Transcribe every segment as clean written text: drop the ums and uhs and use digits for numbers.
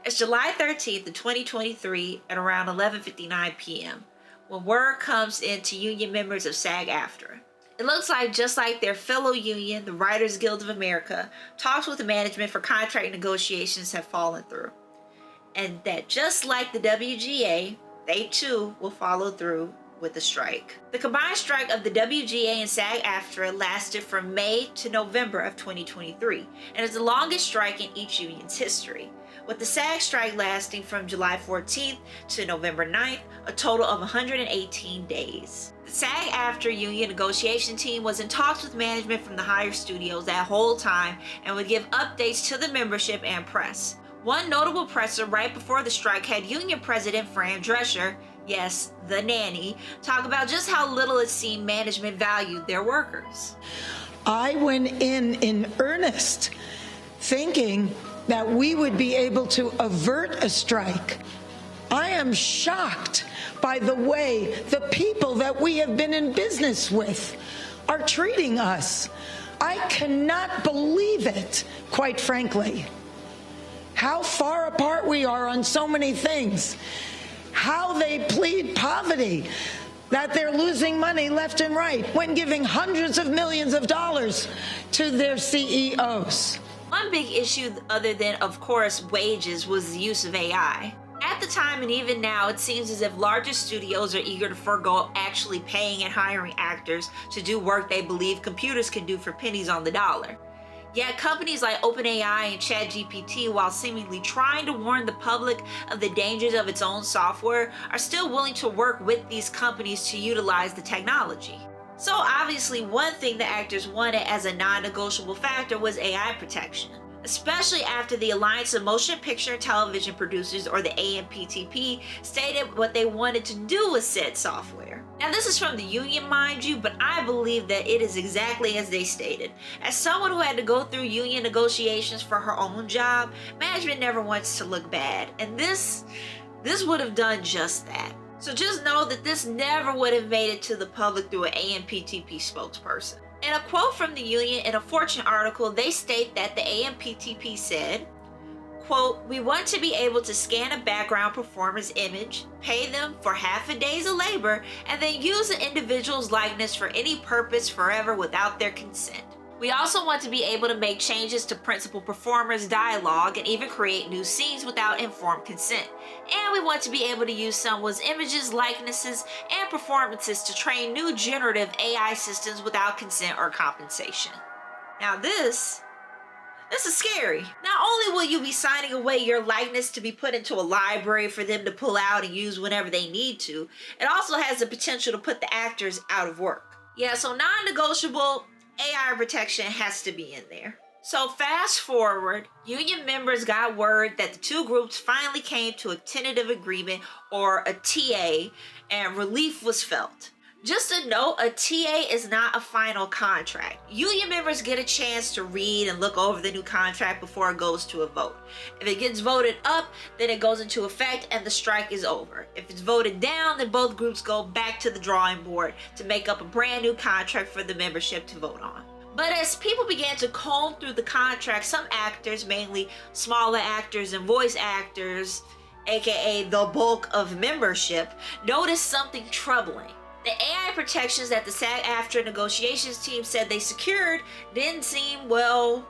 It's July 13th of 2023 at around 11:59 p.m. when word comes in to union members of SAG-AFTRA. It looks like, just like their fellow union, the Writers Guild of America, talks with the management for contract negotiations have fallen through. And that just like the WGA, they too will follow through with the strike. The combined strike of the WGA and SAG-AFTRA lasted from May to November of 2023 and is the longest strike in each union's history, with the SAG strike lasting from July 14th to November 9th, a total of 118 days. The SAG-AFTRA union negotiation team was in talks with management from the higher studios that whole time and would give updates to the membership and press. One notable presser right before the strike had union president Fran Drescher, yes, the nanny, talk about just how little it seemed management valued their workers. I went in earnest, thinking that we would be able to avert a strike. I am shocked by the way the people that we have been in business with are treating us. I cannot believe it, quite frankly. How far apart we are on so many things. How they plead poverty, that they're losing money left and right when giving hundreds of millions of dollars to their CEOs. One big issue, other than, of course, wages, was the use of AI. At the time and even now, it seems as if larger studios are eager to forego actually paying and hiring actors to do work they believe computers can do for pennies on the dollar. Yet companies like OpenAI and ChatGPT, while seemingly trying to warn the public of the dangers of its own software, are still willing to work with these companies to utilize the technology. So obviously, one thing the actors wanted as a non-negotiable factor was AI protection, especially after the Alliance of Motion Picture and Television Producers, or the AMPTP, stated what they wanted to do with said software. Now, this is from the union, mind you, but I believe that it is exactly as they stated. As someone who had to go through union negotiations for her own job, management never wants to look bad, and this would have done just that. So just know that this never would have made it to the public through an AMPTP spokesperson. In a quote from the union in a Fortune article, they state that the AMPTP said, quote, "We want to be able to scan a background performer's image, pay them for half a day's of labor, and then use an individual's likeness for any purpose forever without their consent. We also want to be able to make changes to principal performers' dialogue and even create new scenes without informed consent. And we want to be able to use someone's images, likenesses, and performances to train new generative AI systems without consent or compensation." Now this is scary. Not only will you be signing away your likeness to be put into a library for them to pull out and use whenever they need to, it also has the potential to put the actors out of work. Yeah, so non-negotiable AI protection has to be in there. So fast forward, union members got word that the two groups finally came to a tentative agreement, or a TA, and relief was felt. Just a note, a TA is not a final contract. Union members get a chance to read and look over the new contract before it goes to a vote. If it gets voted up, then it goes into effect and the strike is over. If it's voted down, then both groups go back to the drawing board to make up a brand new contract for the membership to vote on. But as people began to comb through the contract, some actors, mainly smaller actors and voice actors, aka the bulk of membership, noticed something troubling. The AI protections that the SAG-AFTRA negotiations team said they secured didn't seem, well,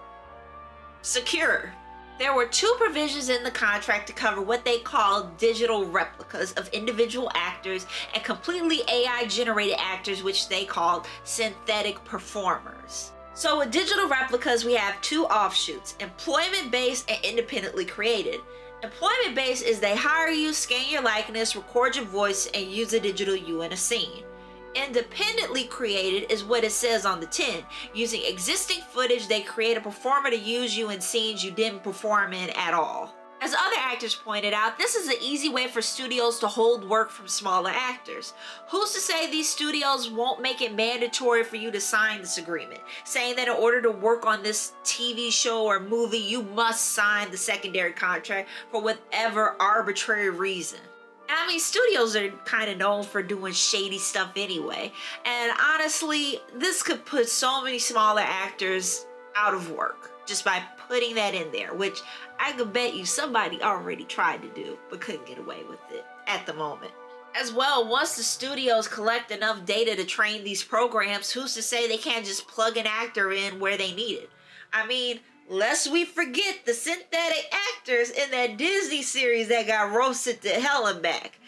secure. There were two provisions in the contract to cover what they called digital replicas of individual actors and completely AI-generated actors, which they called synthetic performers. So with digital replicas, we have two offshoots: employment-based and independently created. Employment-based is they hire you, scan your likeness, record your voice, and use a digital you in a scene. Independently created is what it says on the tin. Using existing footage, they create a performer to use you in scenes you didn't perform in at all. As other actors pointed out, this is an easy way for studios to hold work from smaller actors. Who's to say these studios won't make it mandatory for you to sign this agreement, saying that in order to work on this TV show or movie, you must sign the secondary contract for whatever arbitrary reason? I mean, studios are kind of known for doing shady stuff anyway, and honestly, this could put so many smaller actors out of work. just by putting that in there, which I could bet you somebody already tried to do but couldn't get away with it at the moment. As well, once the studios collect enough data to train these programs, who's to say they can't just plug an actor in where they need it? I mean, lest we forget the synthetic actors in that Disney series that got roasted to hell and back.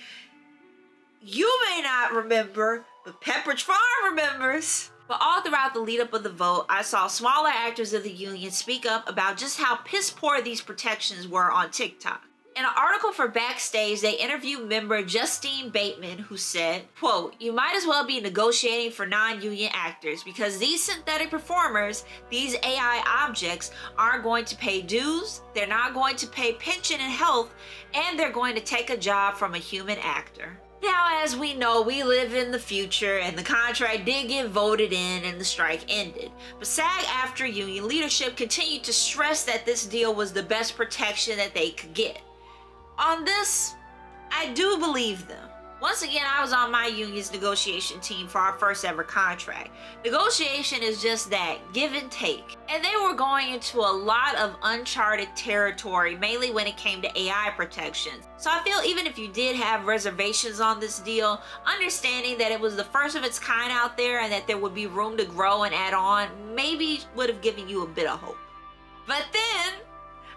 You may not remember, but Pepperidge Farm remembers. But all throughout the lead up of the vote, I saw smaller actors of the union speak up about just how piss poor these protections were on TikTok. In an article for Backstage, they interviewed member Justine Bateman, who said, quote, "You might as well be negotiating for non-union actors because these synthetic performers, these AI objects, aren't going to pay dues, they're not going to pay pension and health, and they're going to take a job from a human actor." Now, as we know, we live in the future and the contract did get voted in and the strike ended. But SAG-AFTRA union leadership continued to stress that this deal was the best protection that they could get. On this, I do believe them. Once again, I was on my union's negotiation team for our first ever contract. Negotiation is just that, give and take. And they were going into a lot of uncharted territory, mainly when it came to AI protections. So I feel even if you did have reservations on this deal, understanding that it was the first of its kind out there and that there would be room to grow and add on, maybe would have given you a bit of hope. But then,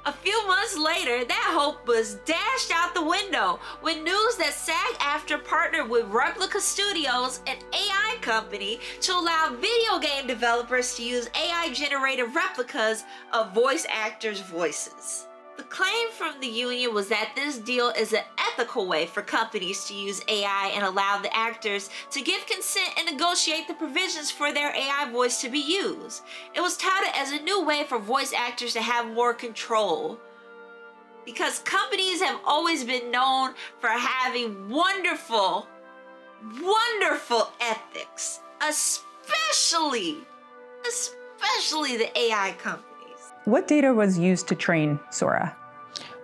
a few months later, that hope was dashed out the window with news that SAG-AFTRA partnered with Replica Studios, an AI company, to allow video game developers to use AI-generated replicas of voice actors' voices. The claim from the union was that this deal is an ethical way for companies to use AI and allow the actors to give consent and negotiate the provisions for their AI voice to be used. It was touted as a new way for voice actors to have more control, because companies have always been known for having wonderful, wonderful ethics, especially the AI companies. What data was used to train Sora?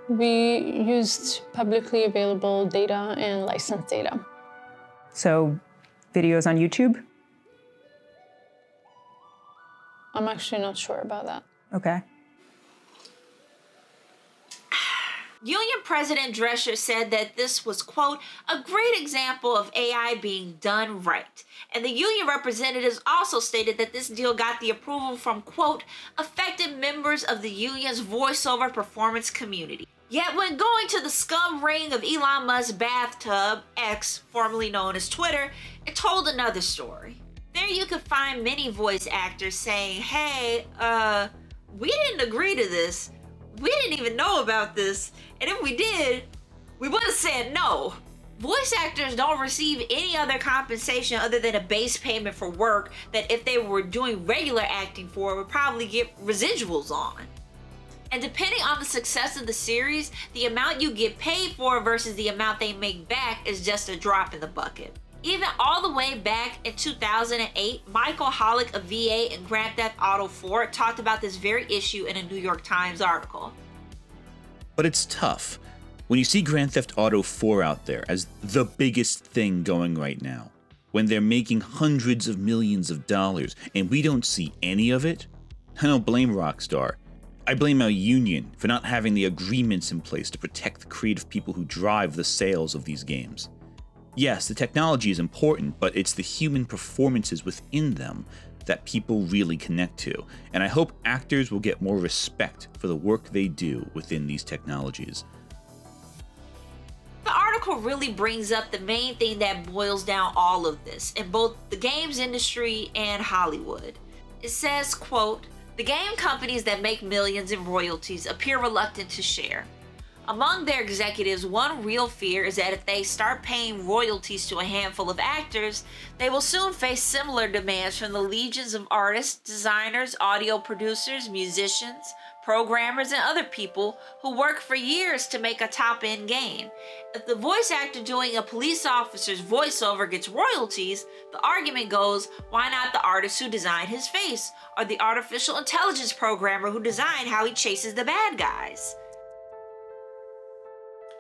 We used publicly available data and licensed data. So, videos on YouTube? I'm actually not sure about that. Okay. Union President Drescher said that this was, quote, "a great example of AI being done right." And the union representatives also stated that this deal got the approval from, quote, "affected members of the union's voiceover performance community." Yet when going to the scum ring of Elon Musk's bathtub, X, formerly known as Twitter, it told another story. There you could find many voice actors saying, "Hey, we didn't agree to this. We didn't even know about this. And if we did, we would have said no." Voice actors don't receive any other compensation other than a base payment for work that if they were doing regular acting for would probably get residuals on. And depending on the success of the series, the amount you get paid for versus the amount they make back is just a drop in the bucket. Even all the way back in 2008, Michael Hollick of VA in Grand Theft Auto 4 talked about this very issue in a New York Times article. But it's tough when you see Grand Theft Auto 4 out there as the biggest thing going right now, when they're making hundreds of millions of dollars and we don't see any of it. I don't blame Rockstar. I blame our union for not having the agreements in place to protect the creative people who drive the sales of these games. Yes, the technology is important, but it's the human performances within them that people really connect to, and I hope actors will get more respect for the work they do within these technologies. The article really brings up the main thing that boils down all of this in both the games industry and Hollywood. It says, quote, "The game companies that make millions in royalties appear reluctant to share. Among their executives, one real fear is that if they start paying royalties to a handful of actors, they will soon face similar demands from the legions of artists, designers, audio producers, musicians, programmers, and other people who work for years to make a top-end game. If the voice actor doing a police officer's voiceover gets royalties, the argument goes, why not the artist who designed his face, or the artificial intelligence programmer who designed how he chases the bad guys?"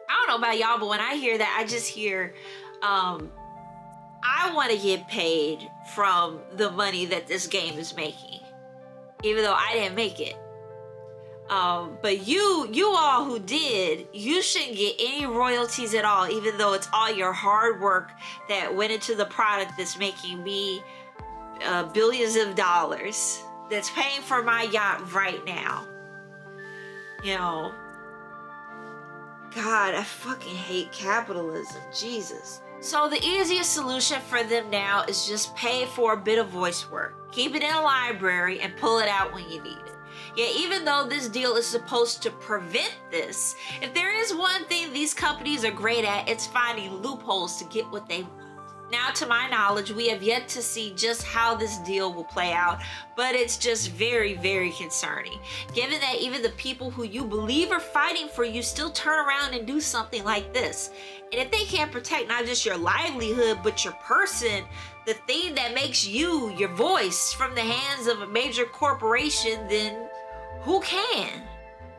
I don't know about y'all, but when I hear that, I just hear, I want to get paid from the money that this game is making, even though I didn't make it. But you all who did, you shouldn't get any royalties at all, even though it's all your hard work that went into the product that's making me billions of dollars, that's paying for my yacht right now. You know, God, I fucking hate capitalism, Jesus. So the easiest solution for them now is just pay for a bit of voice work, keep it in a library, and pull it out when you need it. Yet even though this deal is supposed to prevent this, if there is one thing these companies are great at, it's finding loopholes to get what they want. Now, to my knowledge, we have yet to see just how this deal will play out, but it's just very, very concerning. Given that even the people who you believe are fighting for you still turn around and do something like this. And if they can't protect not just your livelihood, but your person, the thing that makes you, your voice, from the hands of a major corporation, then who can?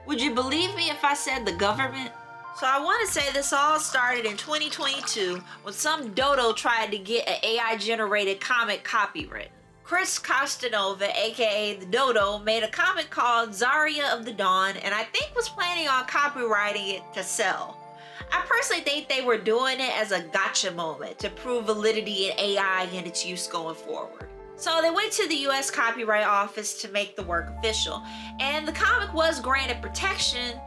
Would you believe me if I said the government? So I want to say this all started in 2022 when some Dodo tried to get an AI-generated comic copyright. Chris Costanova, aka the Dodo, made a comic called Zarya of the Dawn, and I think was planning on copywriting it to sell. I personally think they were doing it as a gotcha moment to prove validity in AI and its use going forward. So they went to the US Copyright Office to make the work official, and the comic was granted protection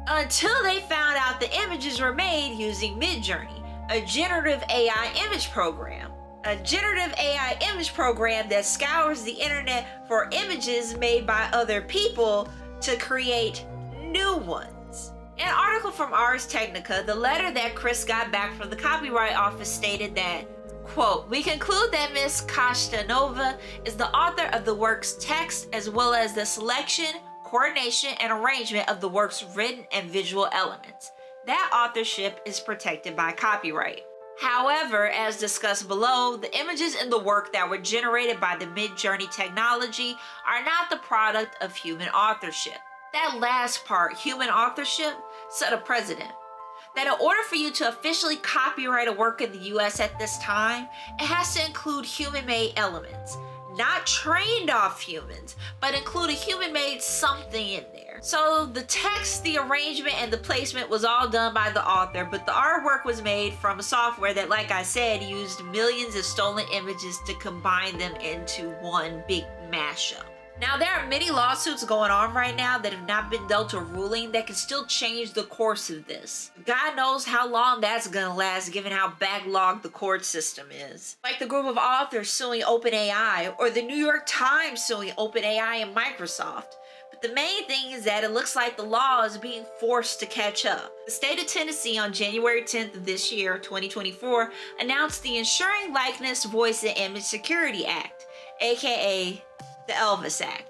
until they found out the images were made using Midjourney, a generative AI image program. A generative AI image program that scours the internet for images made by other people to create new ones. In an article from Ars Technica, the letter that Chris got back from the Copyright Office stated that, quote, "We conclude that Ms. Costanova is the author of the work's text as well as the selection, coordination, and arrangement of the work's written and visual elements. That authorship is protected by copyright. However, as discussed below, the images in the work that were generated by the Midjourney technology are not the product of human authorship." That last part, human authorship, set a precedent. That in order for you to officially copyright a work in the US at this time, it has to include human-made elements. Not trained off humans, but include a human-made something in there. So the text, the arrangement, and the placement was all done by the author, but the artwork was made from a software that, like I said, used millions of stolen images to combine them into one big mashup. Now, there are many lawsuits going on right now that have not been dealt a ruling that can still change the course of this. God knows how long that's gonna last given how backlogged the court system is. Like the group of authors suing OpenAI, or the New York Times suing OpenAI and Microsoft. But the main thing is that it looks like the law is being forced to catch up. The state of Tennessee on January 10th of this year, 2024, announced the Ensuring Likeness, Voice, and Image Security Act, aka the Elvis Act.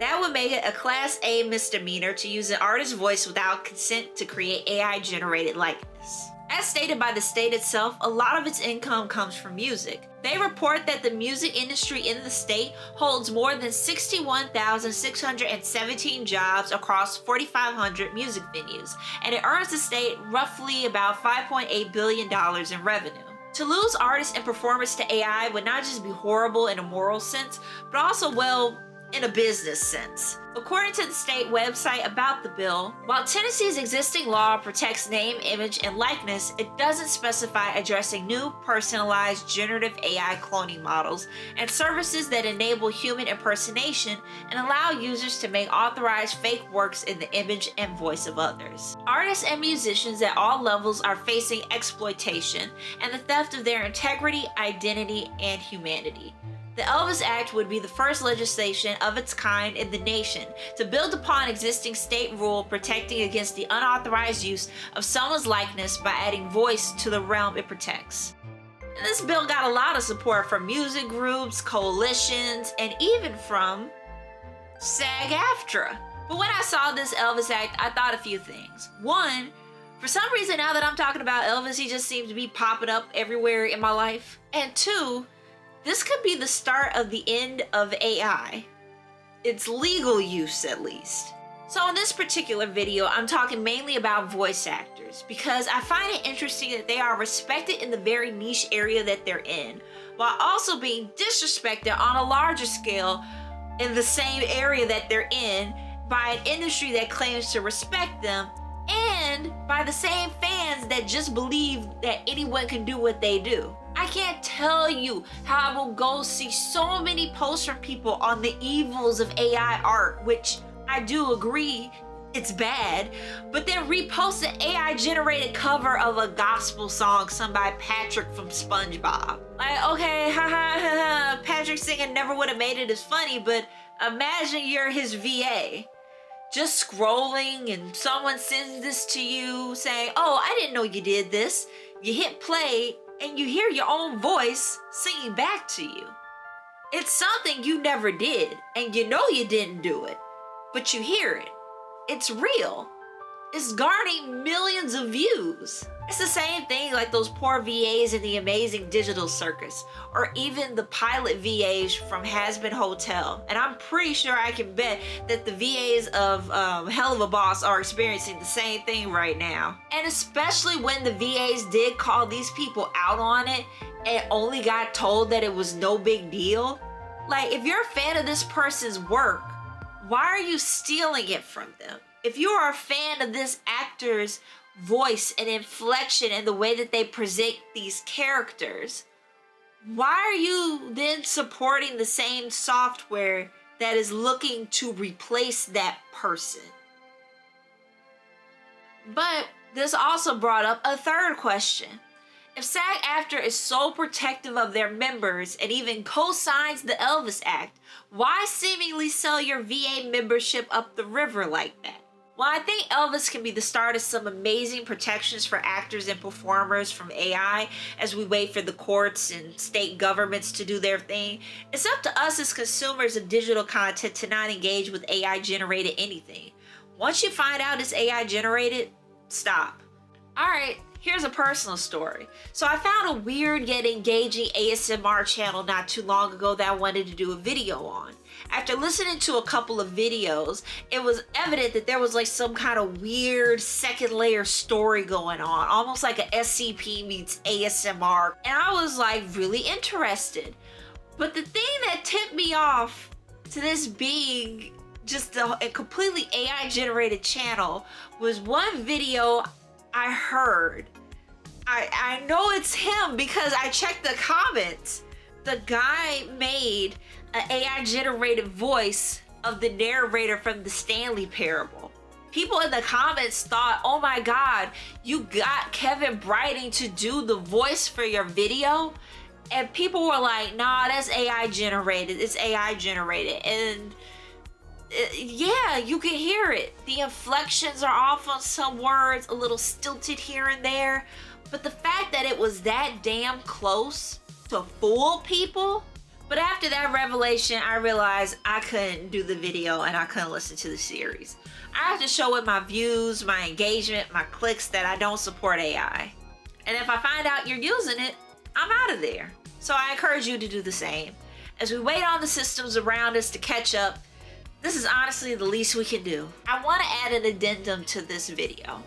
That would make it a Class A misdemeanor to use an artist's voice without consent to create AI-generated likeness. As stated by the state itself, a lot of its income comes from music. They report that the music industry in the state holds more than 61,617 jobs across 4,500 music venues, and it earns the state roughly about $5.8 billion in revenue. To lose artists and performers to AI would not just be horrible in a moral sense, but also, well, in a business sense. According to the state website about the bill, while Tennessee's existing law protects name, image, and likeness, it doesn't specify addressing new personalized generative AI cloning models and services that enable human impersonation and allow users to make authorized fake works in the image and voice of others. Artists and musicians at all levels are facing exploitation and the theft of their integrity, identity, and humanity. The Elvis Act would be the first legislation of its kind in the nation to build upon existing state rule protecting against the unauthorized use of someone's likeness by adding voice to the realm it protects. And this bill got a lot of support from music groups, coalitions, and even from SAG-AFTRA. But when I saw this Elvis Act, I thought a few things. One, for some reason now that I'm talking about Elvis, he just seems to be popping up everywhere in my life. And two, this could be the start of the end of AI. Its legal use, at least. So in this particular video, I'm talking mainly about voice actors because I find it interesting that they are respected in the very niche area that they're in, while also being disrespected on a larger scale in the same area that they're in by an industry that claims to respect them, and by the same fans that just believe that anyone can do what they do. I can't tell you how I will go see so many posts from people on the evils of AI art, which I do agree it's bad, but then repost an AI generated cover of a gospel song sung by Patrick from SpongeBob. Like, okay, Patrick singing never would have made it as funny, but imagine you're his VA. Just scrolling and someone sends this to you saying, oh, I didn't know you did this. You hit play and you hear your own voice singing back to you. It's something you never did and you know you didn't do it, but you hear it. It's real. It's garnering millions of views. It's the same thing like those poor VAs in the Amazing Digital Circus, or even the pilot VAs from Has-Been Hotel. And I'm pretty sure I can bet that the VAs of Hell of a Boss are experiencing the same thing right now. And especially when the VAs did call these people out on it and only got told that it was no big deal. Like, if you're a fan of this person's work, why are you stealing it from them? If you are a fan of this actor's voice and inflection and the way that they present these characters, why are you then supporting the same software that is looking to replace that person? But this also brought up a third question. If SAG-AFTRA is so protective of their members and even co-signs the Elvis Act, why seemingly sell your VA membership up the river like that? Well, I think Elvis can be the start of some amazing protections for actors and performers from AI as we wait for the courts and state governments to do their thing. It's up to us as consumers of digital content to not engage with AI-generated anything. Once you find out it's AI-generated, stop. All right. Here's a personal story. So I found a weird yet engaging ASMR channel not too long ago that I wanted to do a video on. After listening to a couple of videos, it was evident that there was like some kind of weird second layer story going on, almost like a SCP meets ASMR. And I was like really interested. But the thing that tipped me off to this being just a completely AI generated channel was one video I heard. I know it's him because I checked the comments. The guy made an AI generated voice of the narrator from the Stanley Parable. People in the comments thought, oh my God, you got Kevin Brighting to do the voice for your video? And people were like, nah, that's AI generated. It's AI generated. And yeah, you can hear it. The inflections are off on some words, a little stilted here and there. But the fact that it was that damn close to fool people. But after that revelation, I realized I couldn't do the video and I couldn't listen to the series. I have to show with my views, my engagement, my clicks that I don't support AI. And if I find out you're using it, I'm out of there. So I encourage you to do the same. As we wait on the systems around us to catch up, this is honestly the least we can do. I want to add an addendum to this video.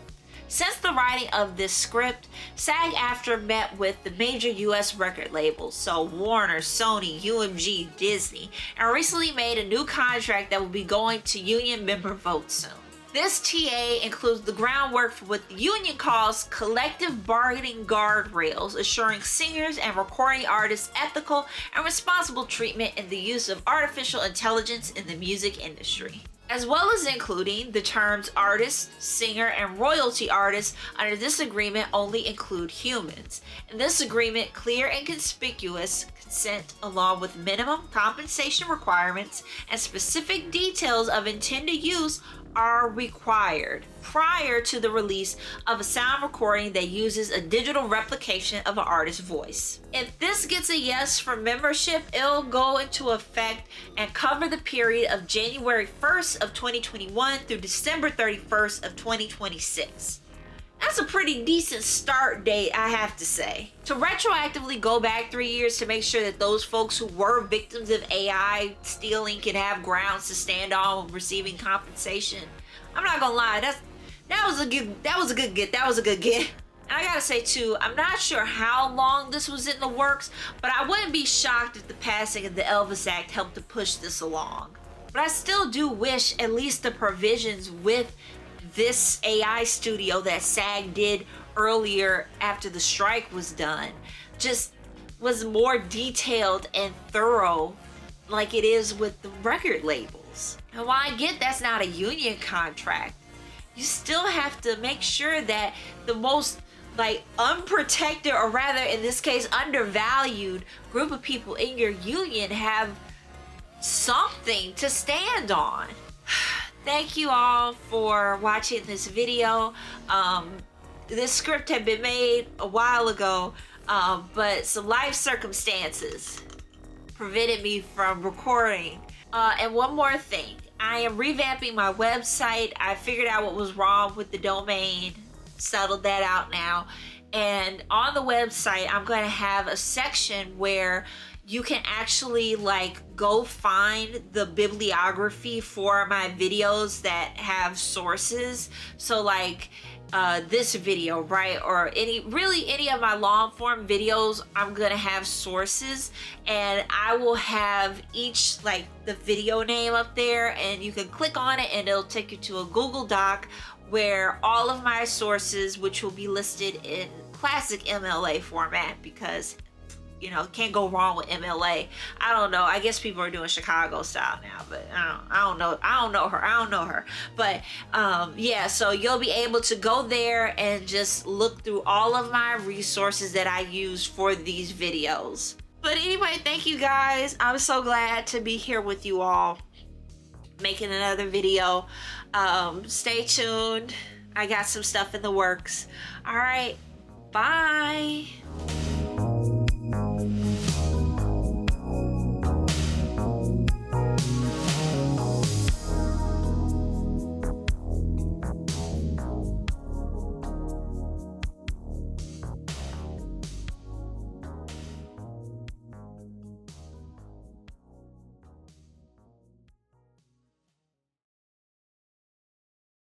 Since the writing of this script, SAG-AFTRA met with the major US record labels, so Warner, Sony, UMG, Disney, and recently made a new contract that will be going to union member votes soon. This TA includes the groundwork for what the union calls collective bargaining guardrails, assuring singers and recording artists ethical and responsible treatment in the use of artificial intelligence in the music industry, as well as including the terms artist, singer, and royalty artist. Under this agreement only include humans. In this agreement, clear and conspicuous consent along with minimum compensation requirements and specific details of intended use are required prior to the release of a sound recording that uses a digital replication of an artist's voice. If this gets a yes from membership, it'll go into effect and cover the period of January 1st of 2021 through December 31st of 2026. That's a pretty decent start date, I have to say. To retroactively go back 3 years to make sure that those folks who were victims of AI stealing can have grounds to stand on when receiving compensation, I'm not gonna lie, that was a good get. And I gotta say too, I'm not sure how long this was in the works, but I wouldn't be shocked if the passing of the Elvis Act helped to push this along. But I still do wish at least the provisions with this AI studio that SAG did earlier after the strike was done just was more detailed and thorough like it is with the record labels. And while I get that's not a union contract, you still have to make sure that the most like unprotected, or rather in this case undervalued group of people in your union have something to stand on. Thank you all for watching this video. This script had been made a while ago, but some life circumstances prevented me from recording. And one more thing, I am revamping my website. I figured out what was wrong with the domain, settled that out now. And on the website, I'm going to have a section where you can actually like go find the bibliography for my videos that have sources. So like this video, right? Or any of my long form videos, I'm gonna have sources, and I will have each like the video name up there, and you can click on it and it'll take you to a Google Doc where all of my sources, which will be listed in classic MLA format, because you know, can't go wrong with MLA. I don't know. I guess people are doing Chicago style now, but I don't know her. But yeah, so you'll be able to go there and just look through all of my resources that I use for these videos. But anyway, thank you guys. I'm so glad to be here with you all, making another video. Stay tuned. I got some stuff in the works. All right, bye.